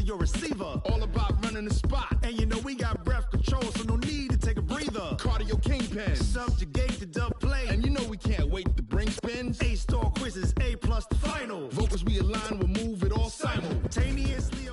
your receiver. All about running the spot. And you know we got breath control, so no need to take a breather. Cardio kingpin. Subjugate the dub play. And you know we can't wait to bring spins. A-star quizzes, A+ the final. Vocals we align, we'll move it all simultaneously.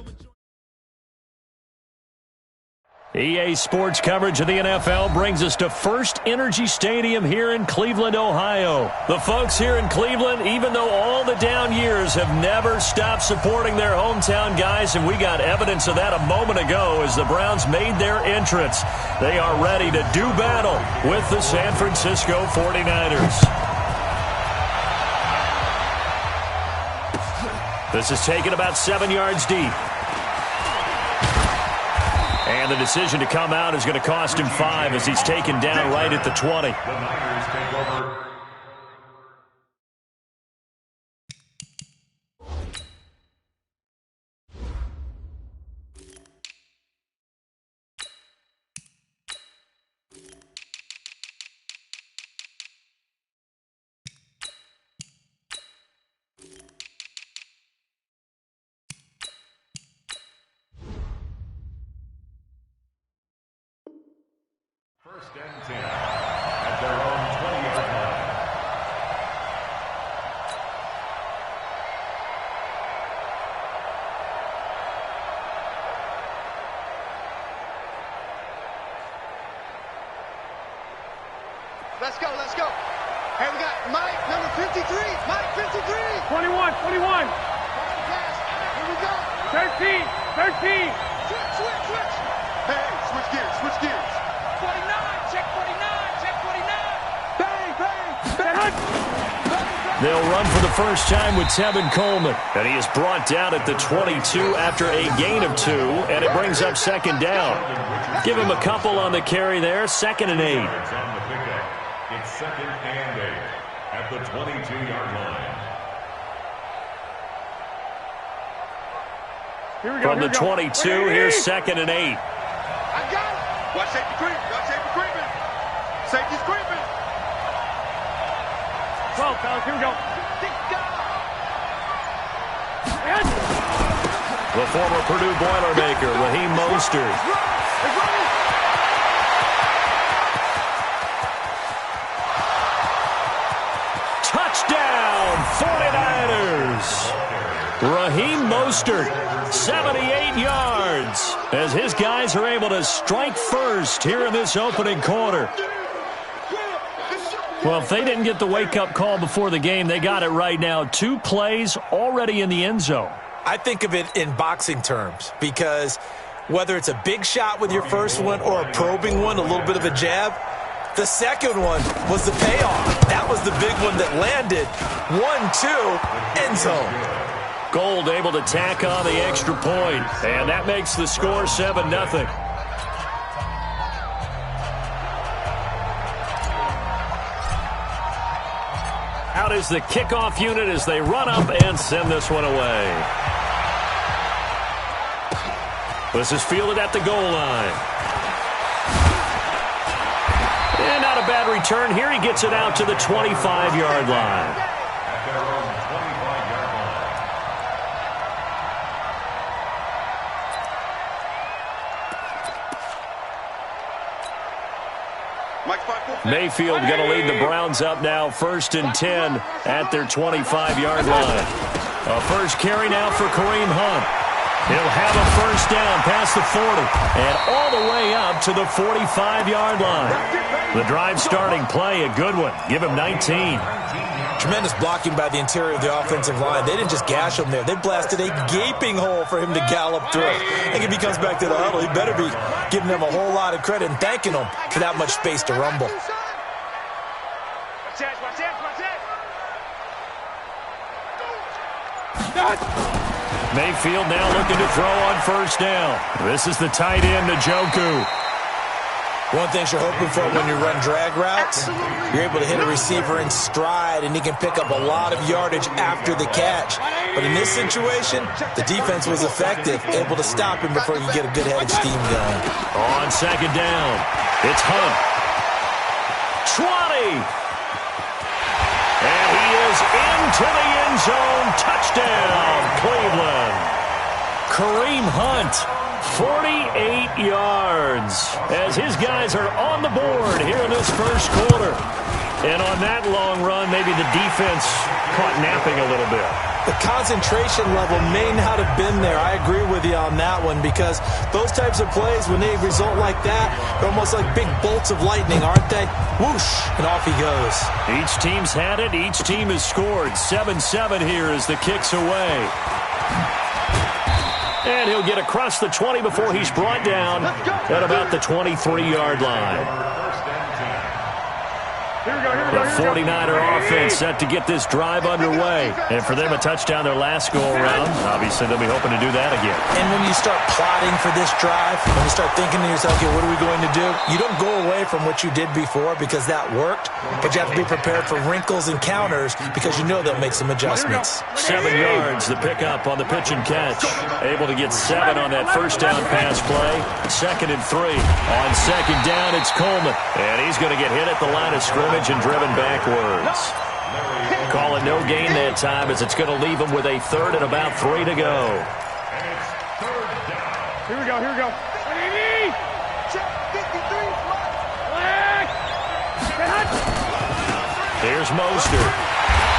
EA Sports coverage of the NFL brings us to First Energy Stadium here in Cleveland, Ohio. The folks here in Cleveland, even though all the down years, have never stopped supporting their hometown guys, and we got evidence of that a moment ago as the Browns made their entrance. They are ready to do battle with the San Francisco 49ers. This is taken about 7 yards deep. And the decision to come out is going to cost him 5 as he's taken down right at the 20. The Niners take over. First and 10 at their own 20-yard line. Let's go, let's go. Hey, we got Mike, number 53. Mike, 53. 21. Pass. Here we go. 13. Switch. Hey, switch gears. 49. Check 49. Bang. They'll run for the first time with Tevin Coleman. And he is brought down at the 22 after a gain of 2, and it brings up second down. Give him a couple on the carry there, 2nd and 8. It's 2nd and 8 at the 22-yard line. From the 22, here's 2nd and 8. I got it. Watch safety creeping. Safety's creeping. 12, fellas, here we go. The former Purdue Boilermaker, Raheem Mostert. Touchdown, 49ers. Raheem Mostert, 78 yards, as his guys are able to strike first here in this opening quarter. Well, if they didn't get the wake-up call before the game, they got it right now. 2 plays already in the end zone. I think of it in boxing terms because whether it's a big shot with your first one or a probing one, a little bit of a jab, the second one was the payoff. That was the big one that landed. 1-2, end zone. Gold able to tack on the extra point, and that makes the score 7-0. Out is the kickoff unit as they run up and send this one away. This is fielded at the goal line. And not a bad return here. He gets it out to the 25-yard line. At their own 25-yard line. Mayfield going to lead the Browns up now, 1st and 10 at their 25-yard line. A first carry now for Kareem Hunt. He'll have a first down past the 40 and all the way up to the 45-yard line. The drive starting play, a good one. Give him 19. Tremendous blocking by the interior of the offensive line. They didn't just gash him there. They blasted a gaping hole for him to gallop through. I think if he comes back to the huddle, he better be giving them a whole lot of credit and thanking them for that much space to rumble. Mayfield now looking to throw on first down. This is the tight end, Njoku. One thing you're hoping for when you run drag routes, you're able to hit a receiver in stride, and he can pick up a lot of yardage after the catch. But in this situation, the defense was effective, able to stop him before you get a good head of steam going. On second down, it's Hunt. 20. And he is into the end zone. Touchdown, Cleveland. Kareem Hunt, 48 yards, as his guys are on the board here in this first quarter. And on that long run, maybe the defense caught napping a little bit. The concentration level may not have been there. I agree with you on that one, because those types of plays, when they result like that, they're almost like big bolts of lightning, aren't they? Whoosh, and off he goes. Each team's had it. Each team has scored. 7-7 here as the kick's away. And he'll get across the 20 before he's brought down at about the 23-yard line. The 49er offense set to get this drive underway. And for them, a touchdown their last go-around. Obviously, they'll be hoping to do that again. And when you start plotting for this drive, when you start thinking to yourself, okay, what are we going to do? You don't go away from what you did before because that worked, but you have to be prepared for wrinkles and counters because you know they'll make some adjustments. 7 yards, the pickup on the pitch and catch. Able to get 7 on that first down pass play. 2nd and 3. On 2nd down, it's Coleman. And he's going to get hit at the line of scrimmage and driven backwards. Call it no gain that time, as it's going to leave him with a 3rd and about 3 to go. Here we go, here we go. Here's Mostert.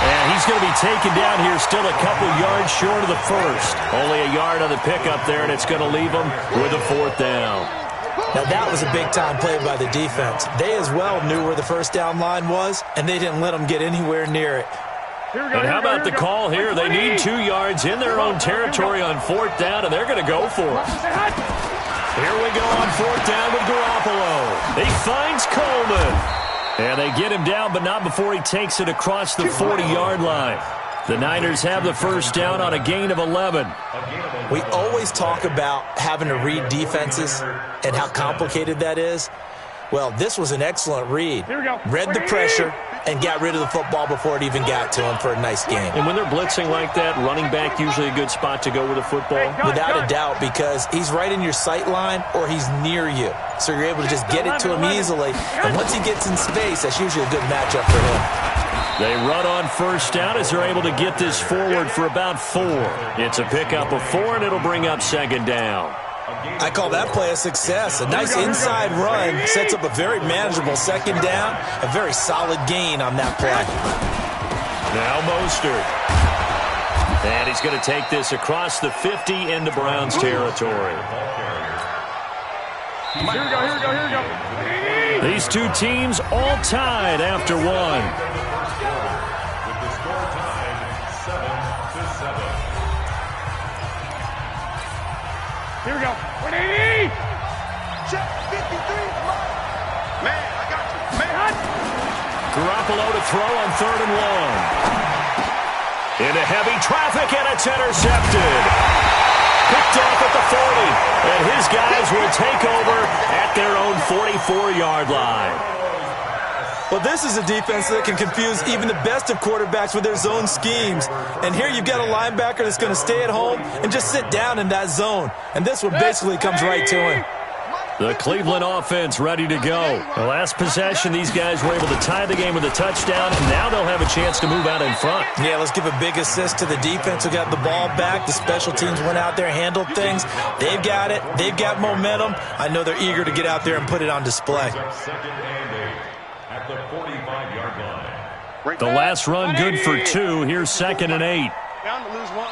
And he's going to be taken down here, still a couple yards short of the first. Only a yard on the pickup there, and it's going to leave him with a 4th down. Now, that was a big-time play by the defense. They as well knew where the first down line was, and they didn't let them get anywhere near it. And how about the call here? They need 2 yards in their own territory on 4th down, and they're going to go for it. Here we go on 4th down with Garoppolo. He finds Coleman. And they get him down, but not before he takes it across the 40-yard line. The Niners have the first down on a gain of 11. We always talk about having to read defenses and how complicated that is. Well, this was an excellent read. Read the pressure and got rid of the football before it even got to him for a nice game. And when they're blitzing like that, running back usually a good spot to go with the football? Without a doubt, because he's right in your sight line or he's near you. So you're able to just get it to him easily. And once he gets in space, that's usually a good matchup for him. They run on first down as they're able to get this forward for about 4. It's a pickup of 4, and it'll bring up 2nd down. I call that play a success. A nice inside run sets up a very manageable 2nd down. A very solid gain on that play. Now Mostert. And he's going to take this across the 50 into Browns territory. Here we go, here we go, here we go. These two teams all tied after 1. With the score tied 7-7. Here we go. 180! Check 53. Man, I got you. Man. Garoppolo to throw on 3rd and 1. Into heavy traffic, and it's intercepted. Picked off at the 40, and his guys will take over at their own 44-yard line. Well, this is a defense that can confuse even the best of quarterbacks with their zone schemes. And here you've got a linebacker that's going to stay at home and just sit down in that zone. And this one basically comes right to him. The Cleveland offense ready to go. The last possession, these guys were able to tie the game with a touchdown, and now they'll have a chance to move out in front. Yeah, let's give a big assist to the defense who got the ball back. The special teams went out there, handled things. They've got it. They've got momentum. I know they're eager to get out there and put it on display. 2nd and 8 at the 45-yard line. The last run good for 2. Here's 2nd and 8. Down to lose 1.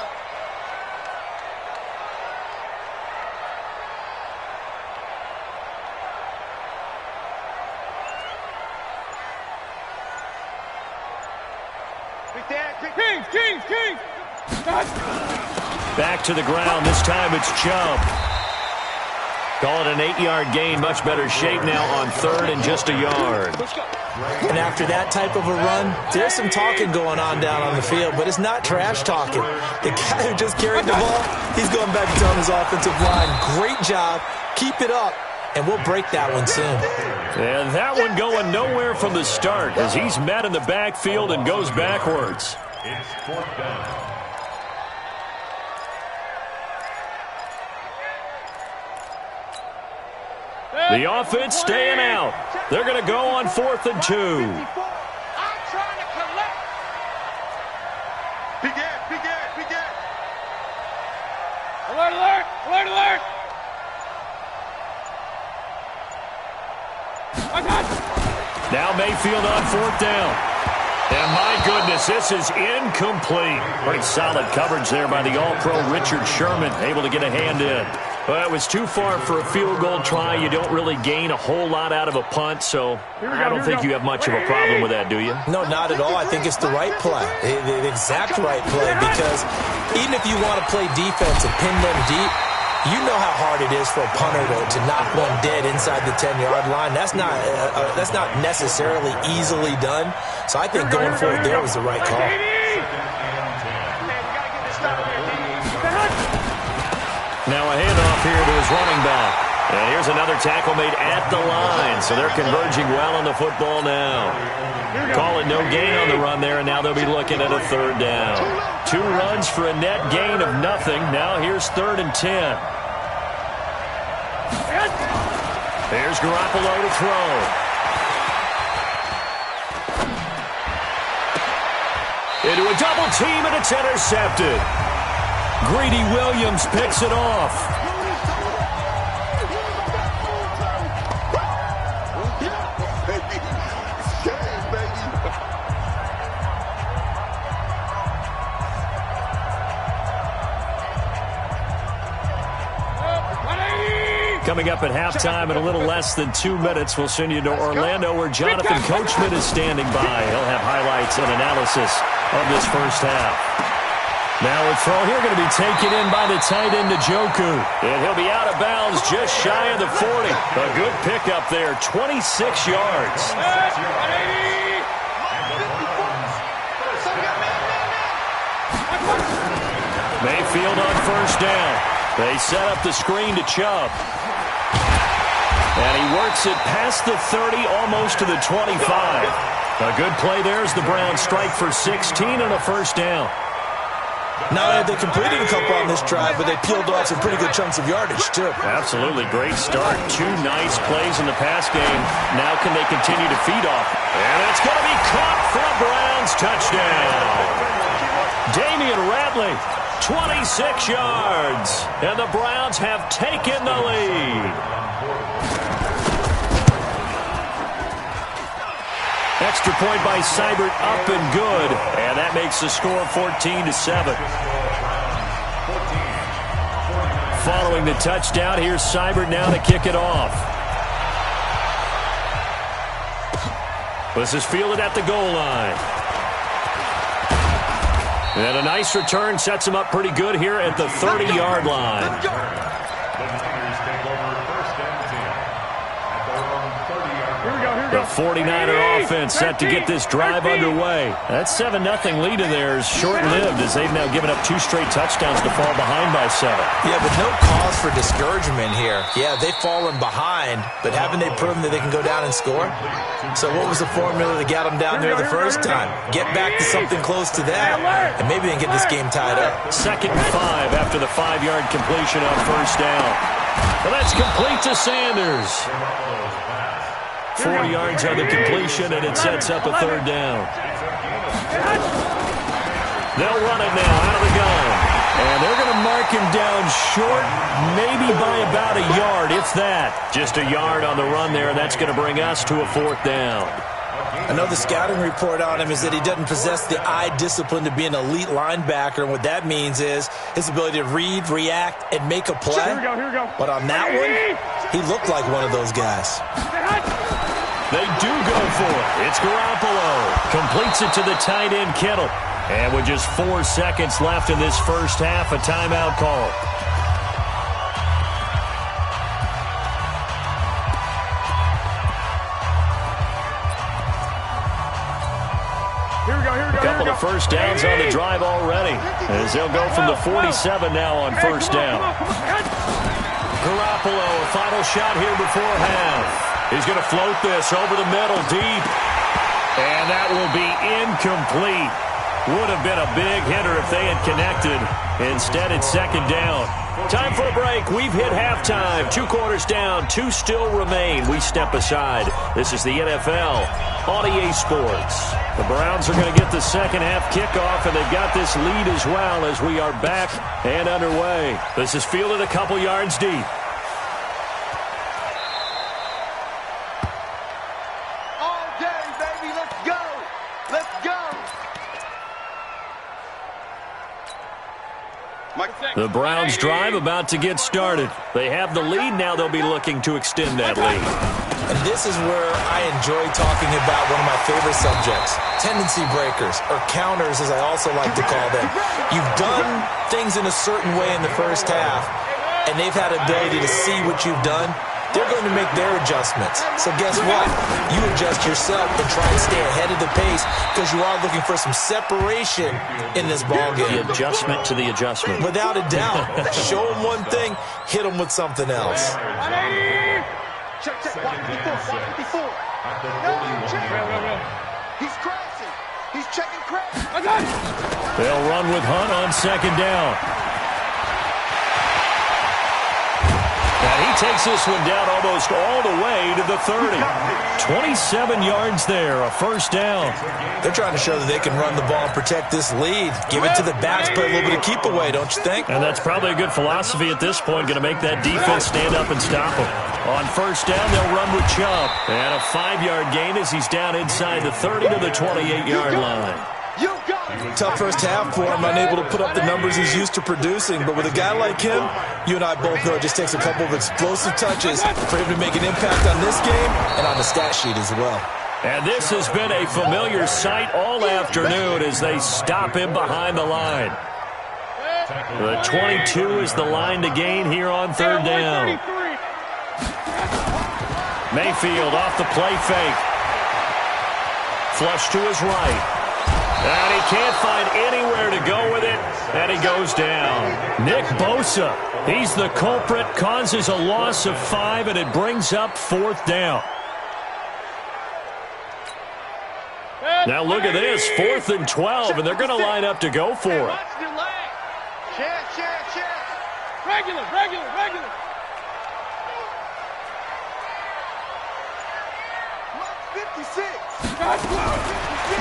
Kings! Back to the ground. This time it's Chubb. Call it an 8-yard gain. Much better shape now on 3rd and just a yard. And after that type of a run, there's some talking going on down on the field, but it's not trash talking. The guy who just carried the ball, he's going back and telling his offensive line, great job, keep it up, and we'll break that one soon. And that one going nowhere from the start as he's met in the backfield and goes backwards. It's 4th down. The offense staying out. They're going to go on 4th and 2. I'm trying to collect. Begin. Alert! Alert, alert! Now Mayfield on fourth down. And my goodness, this is incomplete. Pretty solid coverage there by the All-Pro Richard Sherman, able to get a hand in. But it was too far for a field goal try. You don't really gain a whole lot out of a punt, so I don't think you have much of a problem with that, do you? No, not at all. I think it's the right play, the exact right play, because even if you want to play defense and pin them deep, you know how hard it is for a punter to knock one dead inside the 10-yard line. That's not necessarily easily done. So I think going forward there was the right call. Now a handoff here to his running back. And here's another tackle made at the line. So they're converging well on the football now. Call it no gain on the run there, and now they'll be looking at a third down. 2 runs for a net gain of nothing. Now here's 3rd and 10. There's Garoppolo to throw. Into a double team, and it's intercepted. Greedy Williams picks it off. Coming up at halftime in a little less than 2 minutes, we'll send you to Orlando where Jonathan Coachman is standing by. He'll have highlights and analysis of this first half. Now a throw here going to be taken in by the tight end Njoku. And he'll be out of bounds just shy of the 40. A good pickup there, 26 yards. Mayfield on first down. They set up the screen to Chubb. And he works it past the 30, almost to the 25. A good play there as the Browns strike for 16 and a first down. Now, they completed a couple on this drive, but they peeled off some pretty good chunks of yardage, too. Absolutely. Great start. 2 nice plays in the pass game. Now can they continue to feed off? And it's going to be caught for a Browns touchdown. Damian Ratley, 26 yards. And the Browns have taken the lead. Extra point by Seibert, up and good. And that makes the score 14-7. Following the touchdown, here's Seibert now to kick it off. This is fielded at the goal line. And a nice return sets him up pretty good here at the 30-yard line. The 49er offense set to get this drive underway. That 7-0 lead of theirs short-lived as they've now given up 2 straight touchdowns to fall behind by 7. Yeah, but no cause for discouragement here. Yeah, they've fallen behind, but haven't they proven that they can go down and score? So what was the formula that got them down there the first time? Get back to something close to that, and maybe they can get this game tied up. 2nd and 5 after the 5-yard completion on first down. Well, that's complete to Sanders. 4 yards on the completion, and it sets up a third down. They'll run it now out of the gun. And they're going to mark him down short, maybe by about a yard, if that. Just a yard on the run there, and that's going to bring us to a 4th down. Another scouting report on him is that he doesn't possess the eye discipline to be an elite linebacker, and what that means is his ability to read, react, and make a play. Here we go. But on that one, he looked like one of those guys. They do go for it. It's Garoppolo. Completes it to the tight end, Kittle. And with just 4 seconds left in this first half, a timeout call. A couple of first downs on the drive already, as they'll go from the 47 now on first down. Garoppolo, a final shot here before half. He's going to float this over the middle deep. And that will be incomplete. Would have been a big hitter if they had connected. Instead, it's second down. Time for a break. We've hit halftime. 2 quarters down. 2 still remain. We step aside. This is the NFL on EA Sports. The Browns are going to get the second half kickoff, and they've got this lead as well as we are back and underway. This is fielded a couple yards deep. All day, baby. Let's go. Let's go. The Browns drive about to get started. They have the lead. Now they'll be looking to extend that lead. And this is where I enjoy talking about one of my favorite subjects, tendency breakers, or counters as I also like to call them. You've done things in a certain way in the first half, and they've had ability to see what you've done. They're going to make their adjustments. So guess what? You adjust yourself and try and stay ahead of the pace because you are looking for some separation in this ballgame. The adjustment to the adjustment. Without a doubt. Show them one thing, hit them with something else. Check, check. Watch 54. No, check. He's crashing. He's checking crash. They'll run with Hunt on second down. And he takes this one down almost all the way to the 30. 27 yards there, a first down. They're trying to show that they can run the ball and protect this lead. Give it to the backs, play a little bit of keep away, don't you think? And that's probably a good philosophy at this point, going to make that defense stand up and stop them. On first down, they'll run with Chubb. And a 5-yard gain as he's down inside the 30 to the 28-yard line. Tough first half for him, unable to put up the numbers he's used to producing. But with a guy like him, you and I both know it just takes a couple of explosive touches for him to make an impact on this game and on the stat sheet as well. And this has been a familiar sight all afternoon as they stop him behind the line. The 22 is the line to gain here on third down. Mayfield off the play fake. Flush to his right. And he can't find anywhere to go with it, and he goes down. Nick Bosa, he's the culprit, causes a loss of 5, and it brings up fourth down. Now look at this, 4th and 12, and they're going to line up to go for it. Check. Regular.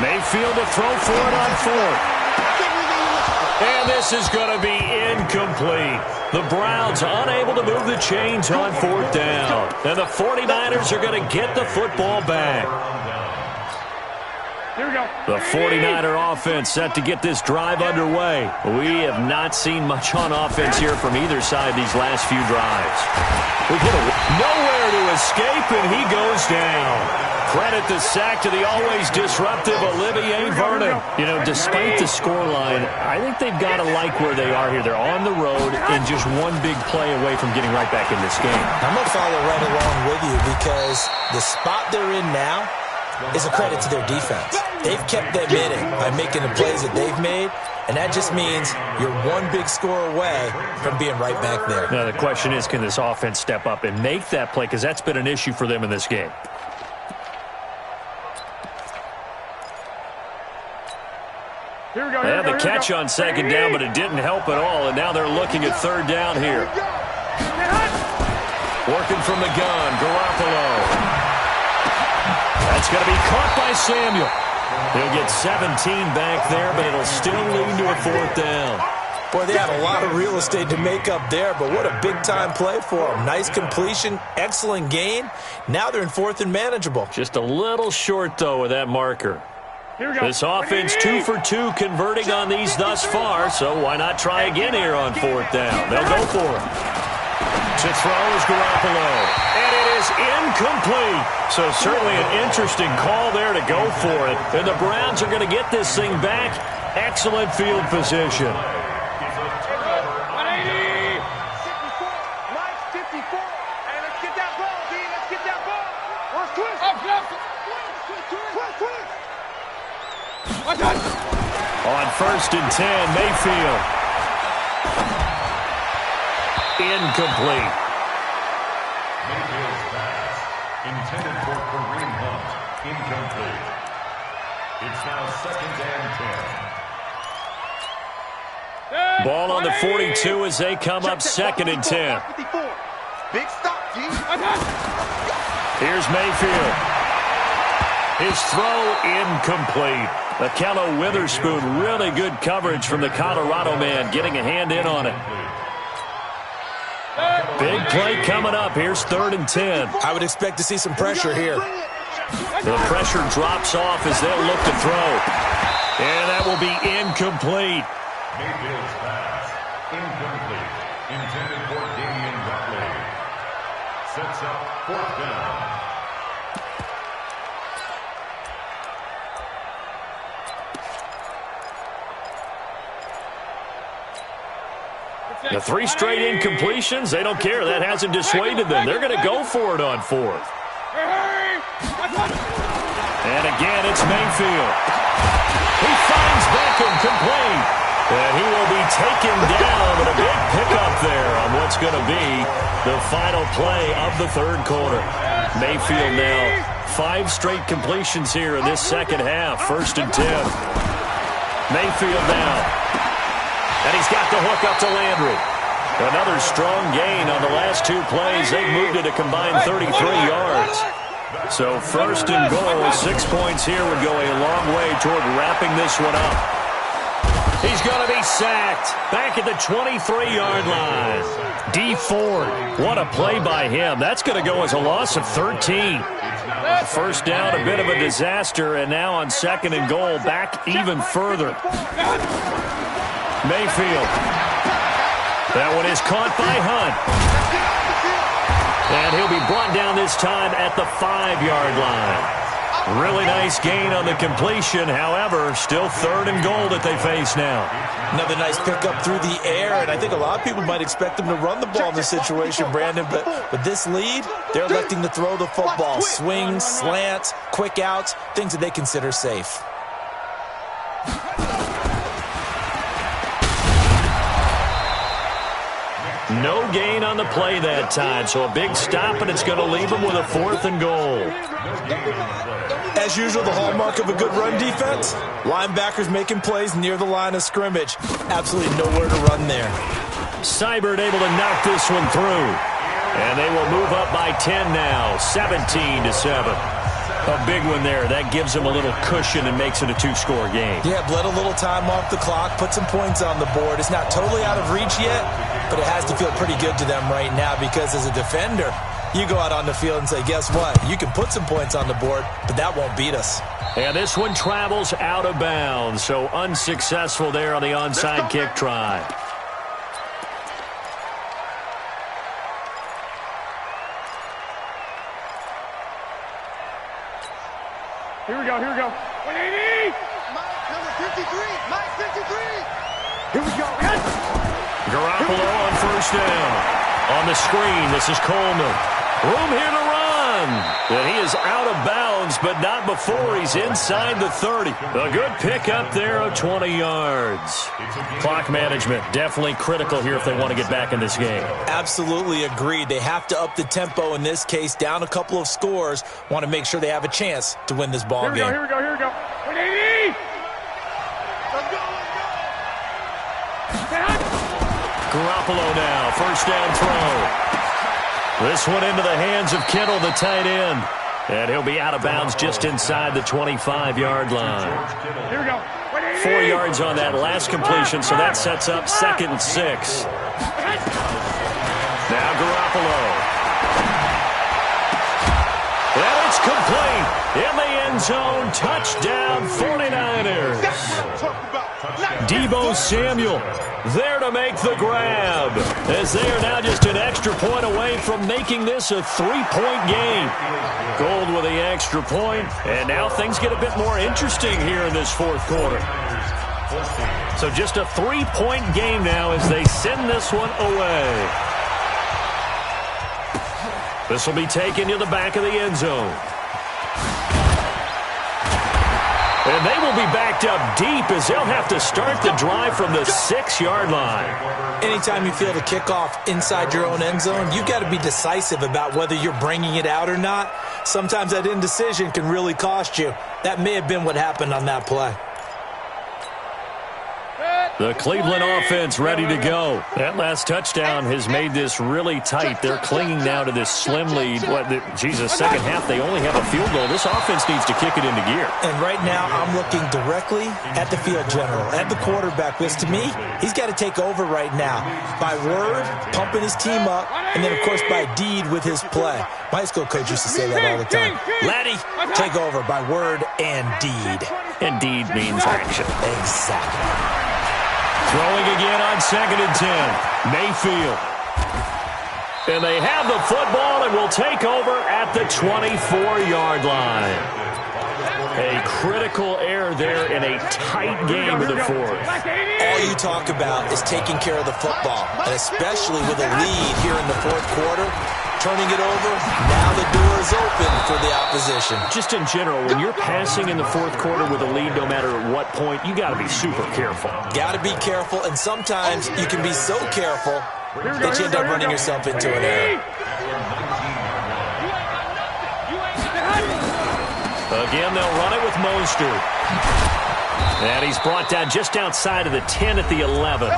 Mayfield to throw for it on 4th. And this is going to be incomplete. The Browns unable to move the chains on 4th down. And the 49ers are going to get the football back. Here we go. The 49er offense set to get this drive underway. We have not seen much on offense here from either side these last few drives. Nowhere to escape, and he goes down. Credit the sack to the always disruptive Olivier Vernon. You know, despite the scoreline, I think they've got to like where they are here. They're on the road and just one big play away from getting right back in this game. I'm going to follow right along with you because the spot they're in now is a credit to their defense. They've kept them in it by making the plays that they've made, and that just means you're one big score away from being right back there. Now the question is, can this offense step up and make that play? Because that's been an issue for them in this game. Here we go. They had the catch on second down, but it didn't help at all, and now they're looking at third down here. Working from the gun, Garoppolo. That's going to be caught by Samuel. He'll get 17 back there, but it'll still lead to a fourth down. Boy, they had a lot of real estate to make up there, but what a big-time play for them. Nice completion, excellent gain. Now they're in 4th and manageable. Just a little short, though, with that marker. Here we go. This offense 2 for 2 converting on these thus far, so why not try again here on 4th down? They'll go for it. To throw is Garoppolo, and it is incomplete. So certainly an interesting call there to go for it. And the Browns are going to get this thing back. Excellent field position. 180. Mike, 54. Hey, let's get that ball, D. Let's get that ball. Let's twist. Twist. On 1st and 10, Mayfield. Incomplete. Mayfield's pass, intended for Kareem Hunt, incomplete. It's now 2nd and 10. Ball on the 42 as they come up 2nd and 10. Big stop, G. Here's Mayfield. His throw incomplete. Akello Witherspoon, really good coverage from the Colorado man, getting a hand in on it. Big play coming up. Here's 3rd and 10. I would expect to see some pressure here. The pressure drops off as they'll look to throw. And that will be incomplete. Mayfield's pass, incomplete. Intended for Damian Buckley. Sets up 4th down. The 3 straight incompletions, they don't care. That hasn't dissuaded them. They're going to go for it on 4th. And again, it's Mayfield. He finds Beckham complete. And he will be taken down, but a big pickup there on what's going to be the final play of the 3rd quarter. Mayfield now 5 straight completions here in this 2nd half. 1st and 10. Mayfield now. And he's got the hook up to Landry. Another strong gain on the last 2 plays. They've moved it a combined 33 yards. So 1st and goal, 6 points here would go a long way toward wrapping this one up. He's going to be sacked back at the 23-yard line. D. Ford, what a play by him. That's going to go as a loss of 13. 1st down, a bit of a disaster, and now on 2nd and goal, back even further. Mayfield. That one is caught by Hunt. And he'll be brought down this time at the 5-yard line. Really nice gain on the completion. However, still 3rd and goal that they face now. Another nice pickup through the air, and I think a lot of people might expect them to run the ball in this situation, Brandon. But with this lead, they're electing to throw the football. Swings, slants, quick outs, things that they consider safe. No gain on the play that time, so a big stop, and it's going to leave them with a 4th and goal. As usual, the hallmark of a good run defense, linebackers making plays near the line of scrimmage. Absolutely nowhere to run there. Seibert able to knock this one through. And they will move up by 10 now, 17-7. A big one there. That gives them a little cushion and makes it a 2-score game. Yeah, bled a little time off the clock, put some points on the board. It's not totally out of reach yet, but it has to feel pretty good to them right now because as a defender, you go out on the field and say, guess what? You can put some points on the board, but that won't beat us. And this one travels out of bounds, so unsuccessful there on the onside kick try. Here we go, here we go. 180! Mike, number 53. Mike, 53. Here we go. Yes! Garoppolo on 1st down. On the screen, this is Coleman. Room here to run. And he is out of bounds, but not before he's inside the 30. A good pickup there of 20 yards. Clock management, definitely critical here if they want to get back in this game. Absolutely agreed. They have to up the tempo in this case, down a couple of scores. Want to make sure they have a chance to win this ball game. Here we go, here we go, here we go. 180! Let's go, let's go. Garoppolo now, 1st down throw. This one into the hands of Kittle, the tight end. And he'll be out of bounds just inside the 25-yard line. Here we go. 4 yards on that last completion, so that sets up 2nd and 6. Now Garoppolo. And it's complete. In the end zone, touchdown 49ers. Deebo Samuel there to make the grab, as they are now just an extra point away from making this a 3-point game. Gold with the extra point, and now things get a bit more interesting here in this 4th quarter. So just a 3-point game now as they send this one away. This will be taken to the back of the end zone. And they will be backed up deep as they'll have to start the drive from the 6-yard line. Anytime you feel the kickoff inside your own end zone, you've got to be decisive about whether you're bringing it out or not. Sometimes that indecision can really cost you. That may have been what happened on that play. The Cleveland offense ready to go. That last touchdown has made this really tight. They're clinging now to this slim lead. Second half, they only have a field goal. This offense needs to kick it into gear. And right now, I'm looking directly at the field general, at the quarterback, because to me, he's got to take over right now. By word, pumping his team up, and then, of course, by deed with his play. My high school coach used to say that all the time. Laddie, take over by word and deed. And deed means action. Exactly. Throwing again on 2nd and 10. Mayfield. And they have the football and will take over at the 24-yard line. A critical error there in a tight game of the fourth. All you talk about is taking care of the football, and especially with a lead here in the fourth quarter. Turning it over, now the door is open for the opposition. Just in general, when you're passing in the fourth quarter with a lead, no matter at what point, you got to be super careful. Got to be careful, and sometimes you can be so careful that you end up running yourself into an error. Again, they'll run it with Mostert. And he's brought down just outside of the 10 at the 11.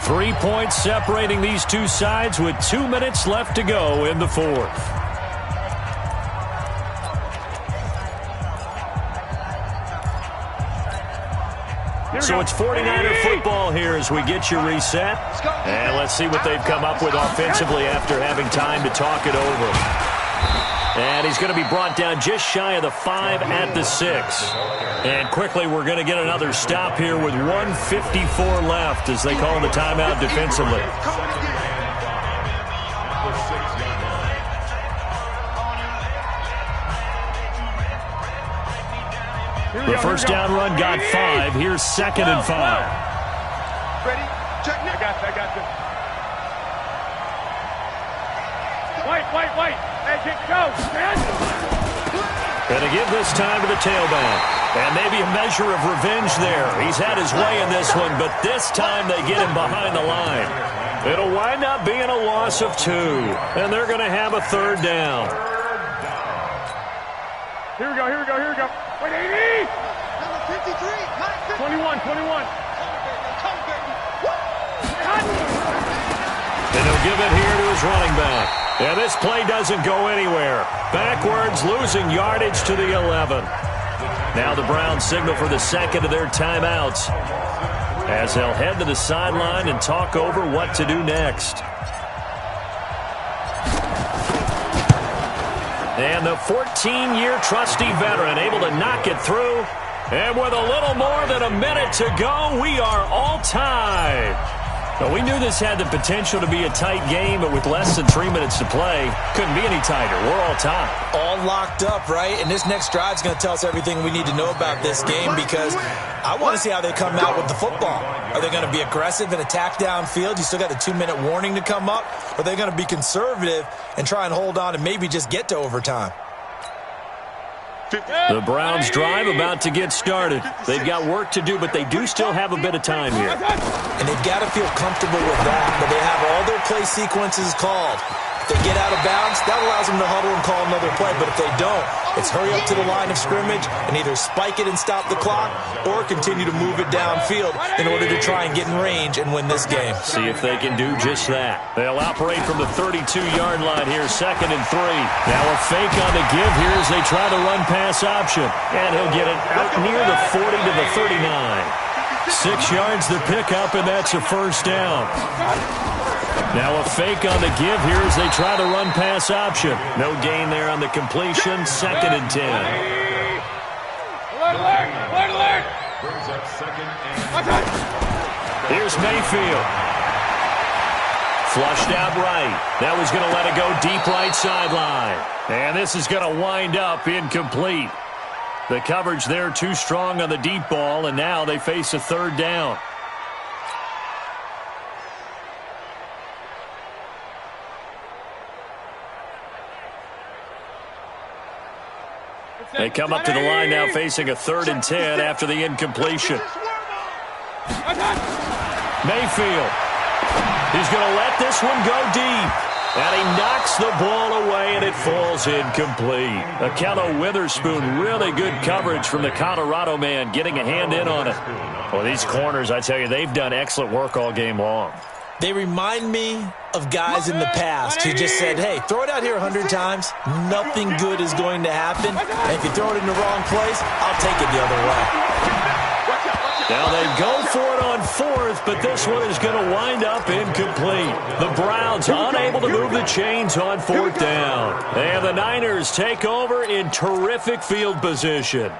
3 points separating these two sides with 2 minutes left to go in the fourth. So it's 49er football here as we get you reset. And let's see what they've come up with offensively after having time to talk it over. And he's going to be brought down just shy of the 5 at the 6. And quickly, we're going to get another stop here with 1:54 left as they call the timeout defensively. The first down run got 5. Here's 2nd and 5. Ready? Check. I got you. White. Magic, go. And to give this time to the tailback. And maybe a measure of revenge there. He's had his way in this one, but this time they get him behind the line. It'll wind up being a loss of 2. And they're going to have a third down. Here we go. 180. Number 53. 21. And he'll give it here to his running back. And this play doesn't go anywhere. Backwards, losing yardage to the 11. Now the Browns signal for the second of their timeouts as they'll head to the sideline and talk over what to do next. And the 14-year trusty veteran able to knock it through. And with a little more than a minute to go, we are all tied. Well, we knew this had the potential to be a tight game, but with less than 3 minutes to play, couldn't be any tighter. We're all tied. All locked up, right? And this next drive is going to tell us everything we need to know about this game because I want to see how they come out with the football. Are they going to be aggressive and attack downfield? You still got the 2-minute warning to come up? Or are they going to be conservative and try and hold on and maybe just get to overtime? The Browns drive about to get started. They've got work to do, but they do still have a bit of time here. And they've got to feel comfortable with that, but they have all their play sequences called. If they get out of bounds, that allows them to huddle and call another play, but if they don't, it's hurry up to the line of scrimmage and either spike it and stop the clock or continue to move it downfield in order to try and get in range and win this game. See if they can do just that. They'll operate from the 32-yard line here, 2nd and 3. Now a fake on the give here as they try the run-pass option. And he'll get it out near the 40 to the 39. 6 yards to pick up, and that's a first down. Now a fake on the give here as they try the run-pass option. No gain there on the completion, 2nd and 10. Alert! Brings up 2nd and Here's Mayfield. Flushed out right. That was going to let it go deep right sideline. And this is going to wind up incomplete. The coverage there too strong on the deep ball, and now they face a third down. They come up to the line now facing a 3rd and 10 after the incompletion. Mayfield. He's going to let this one go deep. And he knocks the ball away, and it falls incomplete. Akello Witherspoon, really good coverage from the Colorado man, getting a hand in on it. Well, these corners, I tell you, they've done excellent work all game long. They remind me of guys in the past who just said, hey, throw it out here 100 times, nothing good is going to happen. And if you throw it in the wrong place, I'll take it the other way. Now they go for it on fourth, but this one is going to wind up incomplete. The Browns unable to move the chains on fourth down. And the Niners take over in terrific field position.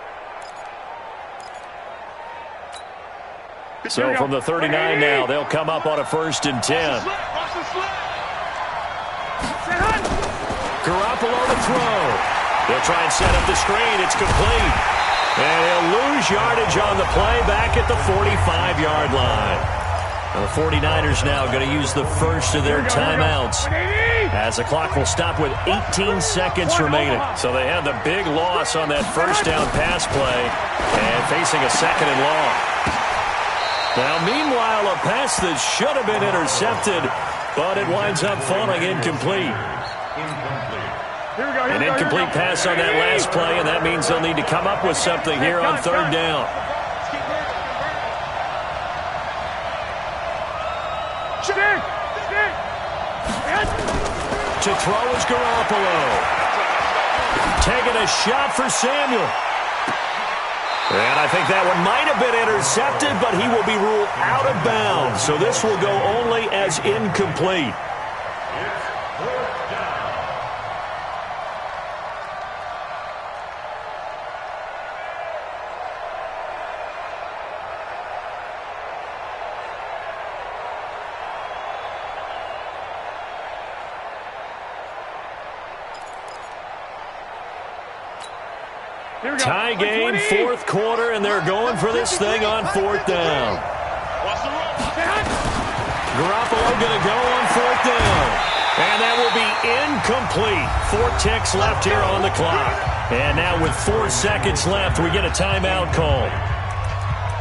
So from the 39 now, they'll come up on a 1st and 10. Garoppolo to throw. They'll try and set up the screen. It's complete. And he'll lose yardage on the play back at the 45-yard line. The 49ers now going to use the first of their timeouts as the clock will stop with 18 seconds remaining. So they had the big loss on that first down pass play and facing a 2nd and long. Now, meanwhile, a pass that should have been intercepted, but it winds up falling incomplete. An incomplete pass on that last play, and that means they'll need to come up with something here on 3rd down. To throw is Garoppolo. Taking a shot for Samuel. And I think that one might have been intercepted, but he will be ruled out of bounds. So this will go only as incomplete. Tie game, 4th quarter, and they're going for this thing on 4th down. Garoppolo going to go on 4th down. And that will be incomplete. 4 ticks left here on the clock. And now with 4 seconds left, we get a timeout call.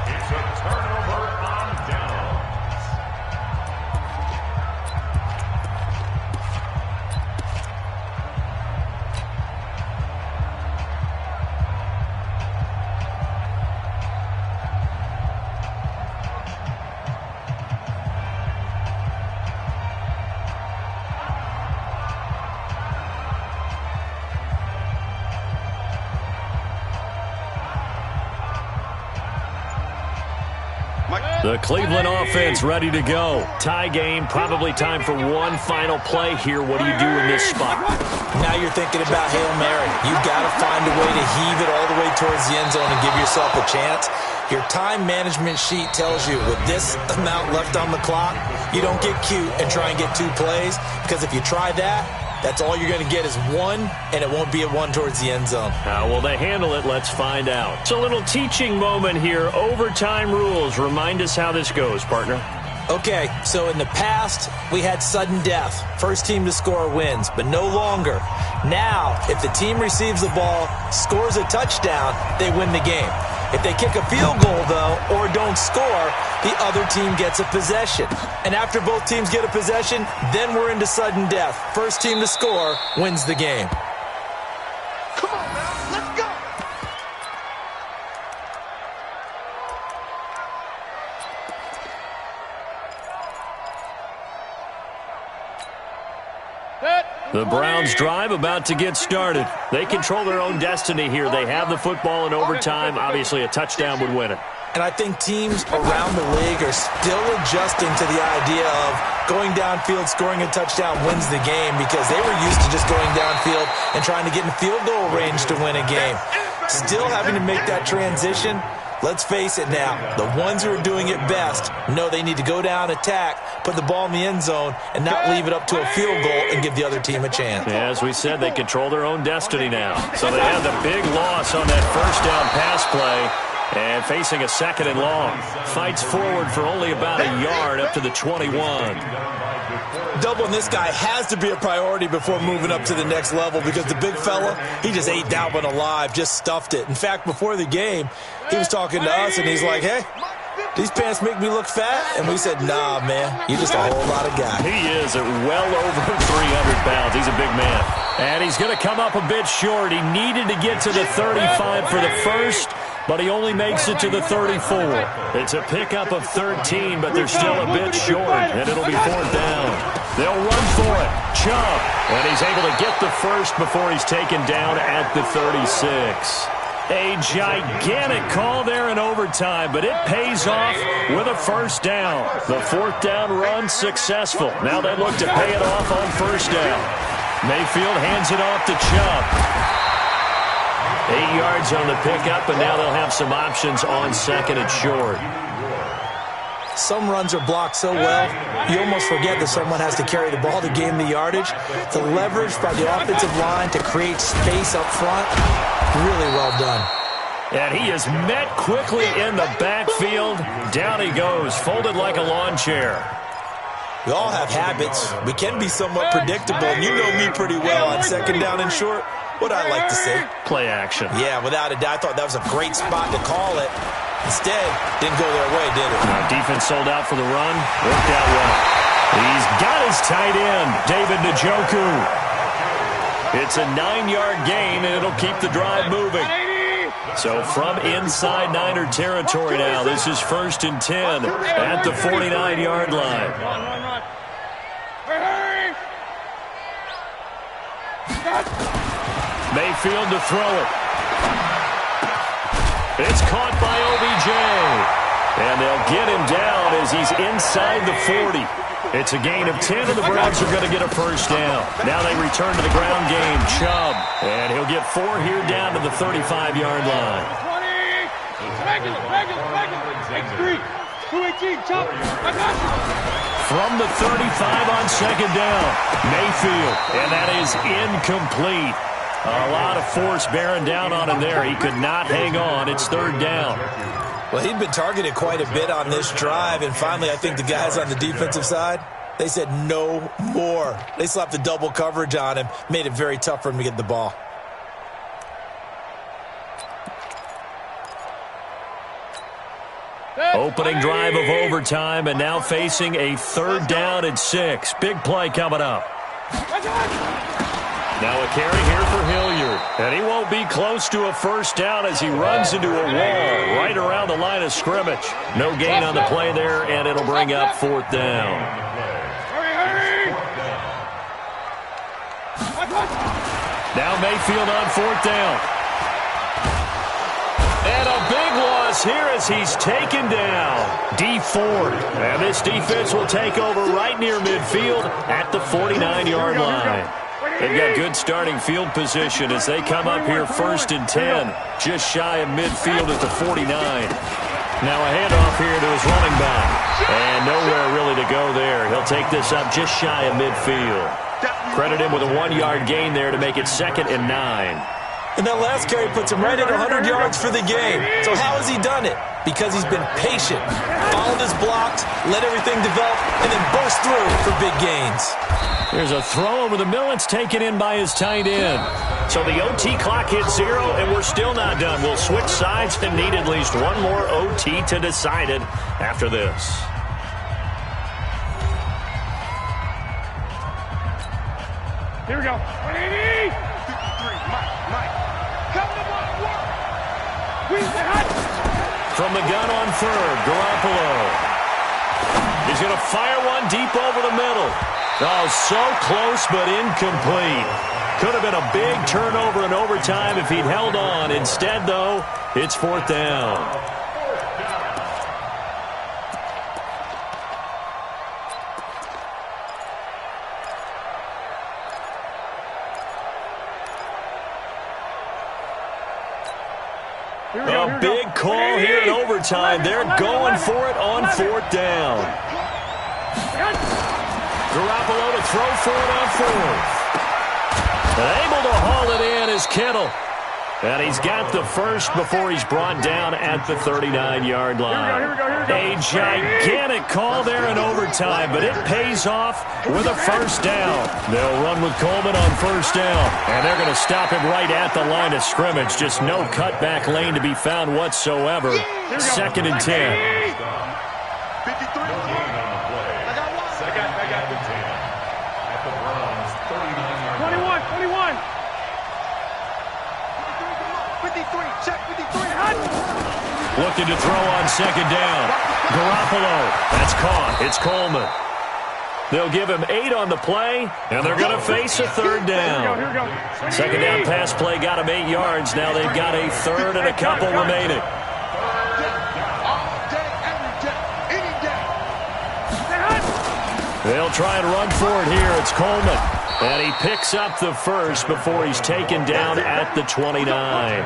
It's a turnover on downs. The Cleveland offense ready to go. Tie game, probably time for one final play here. What do you do in this spot? Now you're thinking about Hail Mary. You've got to find a way to heave it all the way towards the end zone and give yourself a chance. Your time management sheet tells you with this amount left on the clock, you don't get cute and try and get 2 plays, because if you try that, that's all you're going to get is 1, and it won't be a 1 towards the end zone. How will they handle it? Let's find out. It's a little teaching moment here. Overtime rules. Remind us how this goes, partner. Okay, so in the past, we had sudden death. First team to score wins, but no longer. Now, if the team receives the ball, scores a touchdown, they win the game. If they kick a field goal, though, or don't score, the other team gets a possession. And after both teams get a possession, then we're into sudden death. First team to score wins the game. Come on, man. Let's go. The Browns drive about to get started. They control their own destiny here. They have the football in overtime. Obviously, a touchdown would win it. And I think teams around the league are still adjusting to the idea of going downfield, scoring a touchdown wins the game, because they were used to just going downfield and trying to get in field goal range to win a game. Still having to make that transition. Let's face it now, the ones who are doing it best know they need to go down, attack, put the ball in the end zone, and not leave it up to a field goal and give the other team a chance. Yeah, as we said, they control their own destiny now. So they had the big loss on that first down pass play. And facing a 2nd and long. Fights forward for only about a yard up to the 21. Doubling this guy has to be a priority before moving up to the next level, because the big fella, he just ate that one alive, just stuffed it. In fact, before the game, he was talking to us, and he's like, hey, these pants make me look fat. And we said, nah, man, you're just a whole lot of guy. He is at well over 300 pounds. He's a big man. And he's going to come up a bit short. He needed to get to the 35 for the first, but he only makes it to the 34. It's a pickup of 13, but they're still a bit short, and it'll be 4th down. They'll run for it. Chubb, and he's able to get the first before he's taken down at the 36. A gigantic call there in overtime, but it pays off with a first down. The 4th down run successful. Now they look to pay it off on first down. Mayfield hands it off to Chubb. 8 yards on the pickup, and now they'll have some options on second and short. Some runs are blocked so well, you almost forget that someone has to carry the ball to gain the yardage. The leverage by the offensive line to create space up front, really well done. And he is met quickly in the backfield. Down he goes, folded like a lawn chair. We all have habits. We can be somewhat predictable, and you know me pretty well on second down and short. What I like to say? Play action. Yeah, without a doubt. I thought that was a great spot to call it. Instead, didn't go their way, did it? Now, defense sold out for the run. Worked out well. He's got his tight end, David Njoku. It's a 9-yard gain, and it'll keep the drive moving. So from inside Niner territory now, this is 1st and 10 at the 49-yard line. Run. Mayfield to throw it. It's caught by OBJ. And they'll get him down as he's inside the 40. It's a gain of 10, and the Browns are going to get a first down. Now they return to the ground game. Chubb. And he'll get 4 here down to the 35-yard line. 20. X3. 218. Chubb. I got you. From the 35 on second down, Mayfield. And that is incomplete. A lot of force bearing down on him there. He could not hang on. It's 3rd down. Well, he'd been targeted quite a bit on this drive, and finally I think the guys on the defensive side, they said no more. They slapped the double coverage on him, made it very tough for him to get the ball. Opening drive of overtime, and now facing a 3rd down and 6. Big play coming up. Now a carry here for Hilliard. And he won't be close to a first down as he runs into a wall right around the line of scrimmage. No gain on the play there, and it'll bring up 4th down. Hurry! Now Mayfield on 4th down. And a big loss here as he's taken down. D Ford. And this defense will take over right near midfield at the 49-yard line. They've got good starting field position as they come up here 1st and 10, just shy of midfield at the 49. Now a handoff here to his running back. And nowhere really to go there. He'll take this up just shy of midfield. Credit him with a 1-yard gain there to make it 2nd and 9. And that last carry puts him right at 100 yards for the game. So how has he done it? Because he's been patient, followed his blocks, let everything develop, and then burst through for big gains. Here's a throw over the middle. It's taken in by his tight end. So the OT clock hits 0, and we're still not done. We'll switch sides and need at least one more OT to decide it after this. Here we go. 180. Mike. Come to my work. From the gun on 3rd, Garoppolo. He's going to fire one deep over the middle. Oh, so close but incomplete. Could have been a big turnover in overtime if he'd held on. Instead, though, it's 4th down. A big call here in overtime. They're going for it on 4th down. Garoppolo to throw for it on 4th. And able to haul it in is Kittle. And he's got the first before he's brought down at the 39-yard line. Here we go. A gigantic call there in overtime, but it pays off with a first down. They'll run with Coleman on first down, and they're going to stop him right at the line of scrimmage. Just no cutback lane to be found whatsoever. 2nd and 10. 53. I got one. Second and 10 at the Browns' 39-yard 21. 53. Check 53. Looking to throw on 2nd down. Garoppolo. That's caught. It's Coleman. They'll give him 8 on the play, and they're going to face a 3rd down. Here we go. 2nd down pass play got him 8 yards. Now they've got a 3rd and a couple remaining. They'll try and run for it here. It's Coleman. And he picks up the first before he's taken down at the 29.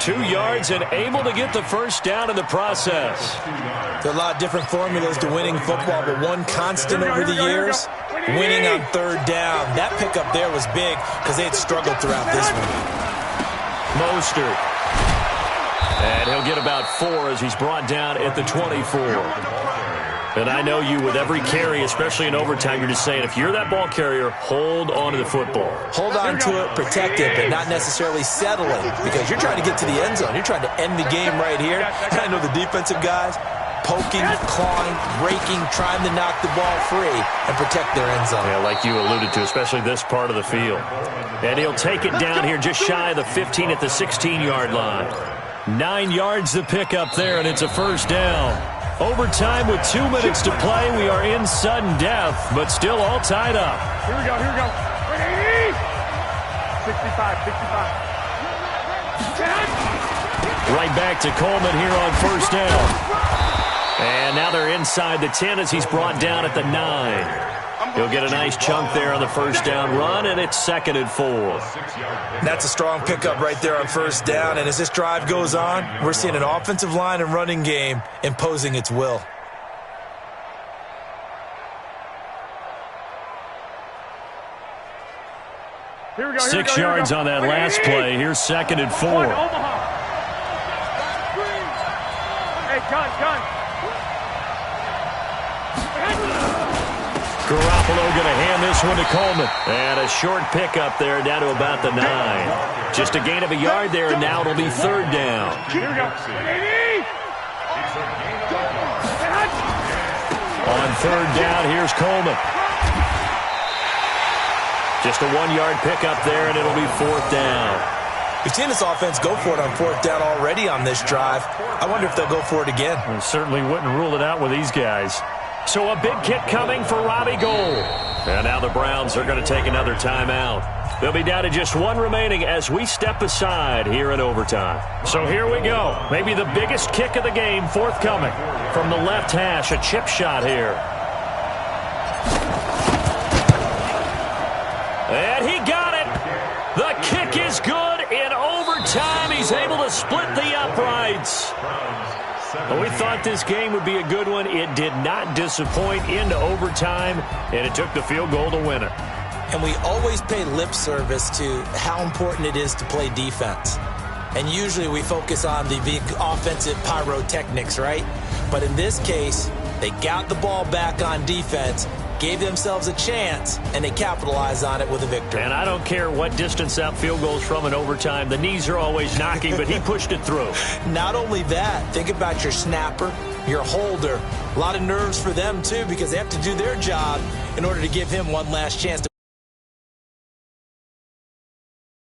2 yards and able to get the first down in the process. There are a lot of different formulas to winning football, but one constant over the years, winning on 3rd down. That pickup there was big because they had struggled throughout this one. Mostert. And he'll get about 4 as he's brought down at the 24. And I know you, with every carry, especially in overtime, you're just saying, if you're that ball carrier, hold on to the football. Hold on to it, protect it, but not necessarily settling, because you're trying to get to the end zone. You're trying to end the game right here. And I know the defensive guys poking, clawing, breaking, trying to knock the ball free and protect their end zone. Yeah, like you alluded to, especially this part of the field. And he'll take it down here just shy of the 15 at the 16-yard line. 9 yards to pick up there, and it's a first down. Overtime with 2 minutes to play. We are in sudden death, but still all tied up. Here we go. 180. 65. Right back to Coleman here on first down. And now they're inside the 10 as he's brought down at the 9. He'll get a nice chunk there on the first down run, and it's 2nd and 4. That's a strong pickup right there on first down, and as this drive goes on, we're seeing an offensive line and running game imposing its will. Here we go. 6 yards on that last play. Here's 2nd and 4. Omaha. Hey, gun. Garoppolo going to hand this one to Coleman. And a short pickup there down to about the 9. Just a gain of a yard there, and now it'll be 3rd down. Here we go. 180. On 3rd down, here's Coleman. Just a 1-yard pickup there, and it'll be 4th down. We've seen this offense go for it on 4th down already on this drive. I wonder if they'll go for it again. We certainly wouldn't rule it out with these guys. So a big kick coming for Robbie Gould. And now the Browns are going to take another timeout. They'll be down to just 1 remaining as we step aside here in overtime. So here we go. Maybe the biggest kick of the game forthcoming. From the left hash, a chip shot here. And he got it. The kick is good in overtime. He's able to split the uprights. Well, we thought this game would be a good one. It did not disappoint into overtime, and it took the field goal to win it. And we always pay lip service to how important it is to play defense. And usually we focus on the big offensive pyrotechnics, right? But in this case, they got the ball back on defense, gave themselves a chance, and they capitalized on it with a victory. And I don't care what distance that field goes from in overtime. The knees are always knocking, but he pushed it through. Not only that, think about your snapper, your holder. A lot of nerves for them, too, because they have to do their job in order to give him one last chance to